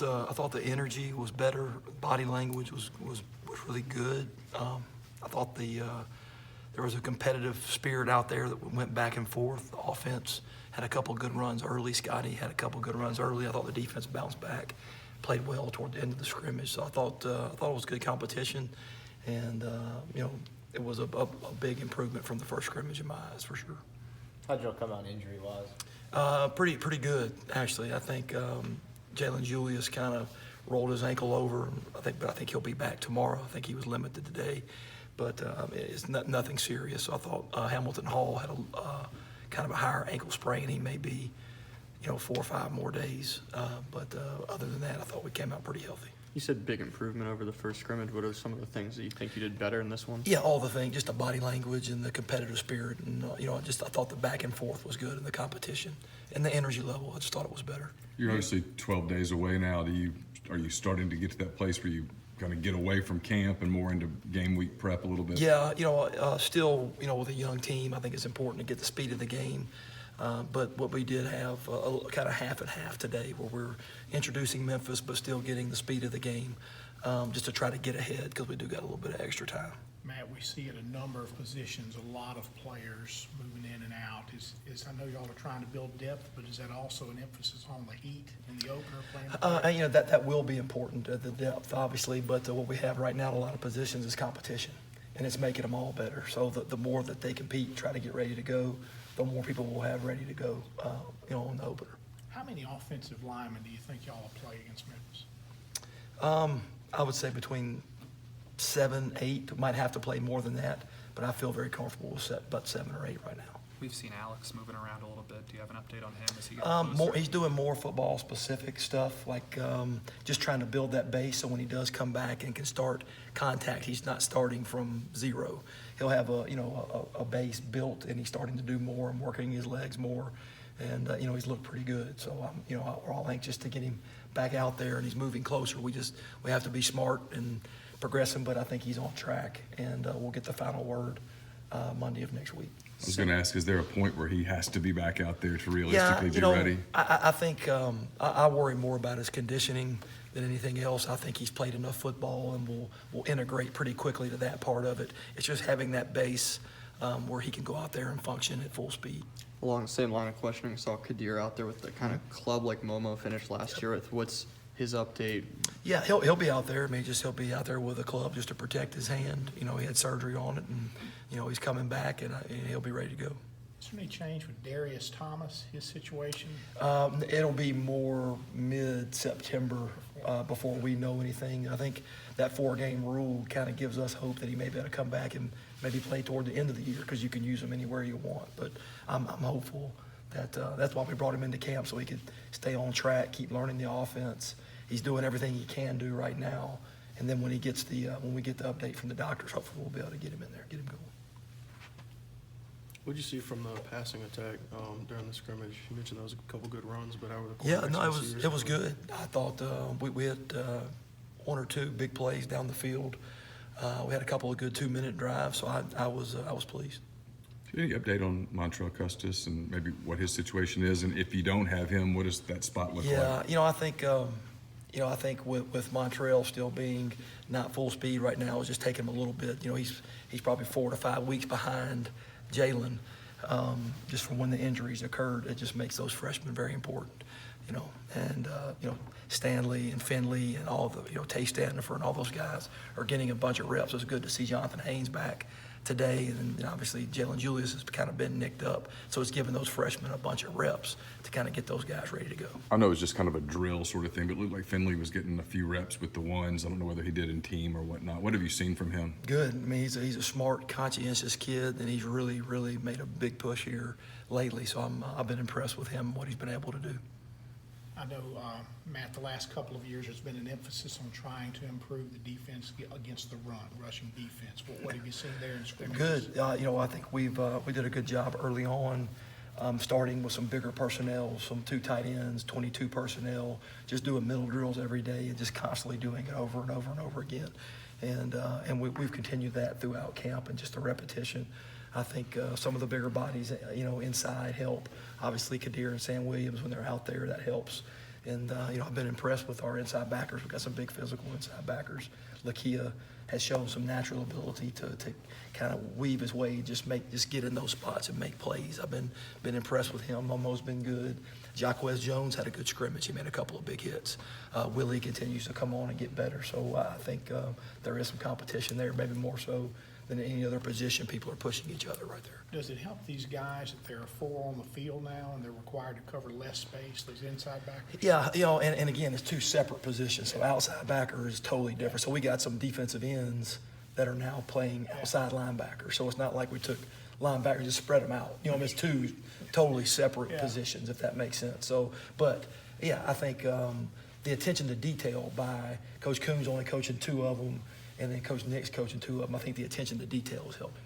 I thought the energy was better. Body language was really good. I thought there was a competitive spirit out there that went back and forth. The offense had a couple good runs early. Scotty had a couple good runs early. I thought the defense bounced back, played well toward the end of the scrimmage. So I thought it was good competition, and it was a big improvement from the first scrimmage in my eyes for sure. How'd y'all come out injury-wise? Pretty good actually. I think Jalen Julius kind of rolled his ankle over. But I think he'll be back tomorrow. I think he was limited today, but it's nothing serious. So I thought Hamilton Hall had a kind of a higher ankle sprain. He may be 4 or 5 more days. But other than that, I thought we came out pretty healthy. You said big improvement over the first scrimmage. What are some of the things that you think you did better in this one? Yeah, all the things, just the body language and the competitive spirit, and I thought the back and forth was good in the competition and the energy level. I just thought it was better. You're obviously 12 days away now. Are you starting to get to that place where you kind of get away from camp and more into game week prep a little bit? Yeah, still, with a young team, I think it's important to get the speed of the game. But what we did have a kind of half and half today, where we're introducing Memphis, but still getting the speed of the game, just to try to get ahead because we do got a little bit of extra time. Matt, we see at a number of positions a lot of players moving in and out. I know y'all are trying to build depth, but is that also an emphasis on the heat in the opener playing? That will be important, the depth, obviously. But what we have right now in a lot of positions is competition, and it's making them all better. So the more that they compete and try to get ready to go, the more people will have ready to go, on the opener. How many offensive linemen do you think y'all will play against Memphis? I would say between 7, 8. Might have to play more than that, but I feel very comfortable with about 7 or 8 right now. We've seen Alex moving around a little bit. Do you have an update on him? Is he getting closer? He's doing more football-specific stuff, like just trying to build that base so when he does come back and can start contact, he's not starting from zero. He'll have a base built, and he's starting to do more and working his legs more, and he's looked pretty good. So we're all anxious to get him back out there, and he's moving closer. We have to be smart and progress him, but I think he's on track, and we'll get the final word Monday of next week. I was going to ask, is there a point where he has to be back out there to realistically be ready? I think I worry more about his conditioning than anything else. I think he's played enough football and will integrate pretty quickly to that part of it. It's just having that base where he can go out there and function at full speed. Along the same line of questioning, saw Kadir out there with the kind of club like Momo finished last year with. What's his update? Yeah, he'll be out there. He'll be out there with a club just to protect his hand. He had surgery on it, and he's coming back, and he'll be ready to go. Is there any change with Darius Thomas, his situation? It'll be more mid-September before we know anything. I think that 4-game rule kind of gives us hope that he may be able to come back and maybe play toward the end of the year because you can use him anywhere you want. But I'm hopeful that that's why we brought him into camp, so he could stay on track, keep learning the offense. He's doing everything he can do right now, and then when we get the update from the doctors, hopefully we'll be able to get him in there, get him going. What did you see from the passing attack during the scrimmage? You mentioned there was a couple good runs, but how were the Yeah, no, quarterbacks it was good. I thought we had 1 or 2 big plays down the field. We had a couple of good 2-minute drives, so I was pleased. Any update on Montrell Custis and maybe what his situation is, and if you don't have him, what does that spot look like? Yeah, I think with Montrell still being not full speed right now, it's just taking him a little bit. He's probably 4 to 5 weeks behind Jalen, just from when the injuries occurred. It just makes those freshmen very important, and Stanley and Finley and all the, Tay Standifer and all those guys are getting a bunch of reps. It's good to see Jonathan Haynes back today, and obviously Jalen Julius has kind of been nicked up, so it's giving those freshmen a bunch of reps to kind of get those guys ready to go. I know it was just kind of a drill sort of thing, but it looked like Finley was getting a few reps with the ones. I don't know whether he did in team or whatnot. What have you seen from him? Good. He's a smart, conscientious kid, and he's really, really made a big push here lately, so I've been impressed with him, what he's been able to do. I know, Matt, the last couple of years there's been an emphasis on trying to improve the defense against the run, rushing defense. What have you seen there in scrimmage? Good. I think we did a good job early on, starting with some bigger personnel, some 2 tight ends, 22 personnel, just doing middle drills every day and just constantly doing it over and over and over again. And we've continued that throughout camp, and just a repetition. I think some of the bigger bodies, inside help. Obviously, Kadir and Sam Williams, when they're out there, that helps. And, I've been impressed with our inside backers. We've got some big physical inside backers. Lakia has shown some natural ability to kind of weave his way, just get in those spots and make plays. I've been impressed with him. Momo's been good. Jaquez Jones had a good scrimmage. He made a couple of big hits. Willie continues to come on and get better. So I think there is some competition there, maybe more so than any other position. People are pushing each other right there. Does it help these guys that there are 4 on the field now and they're required to cover less space, those inside backers? Yeah, and again, it's 2 separate positions. So outside backer is totally different. So we got some defensive ends that are now playing outside linebacker. So it's not like we took linebacker and just spread them out. It's 2 totally separate positions, if that makes sense. So, but yeah, I think the attention to detail by Coach Coombs only coaching 2 of them, and then Coach Nick's coaching 2 of them. I think the attention to detail is helping.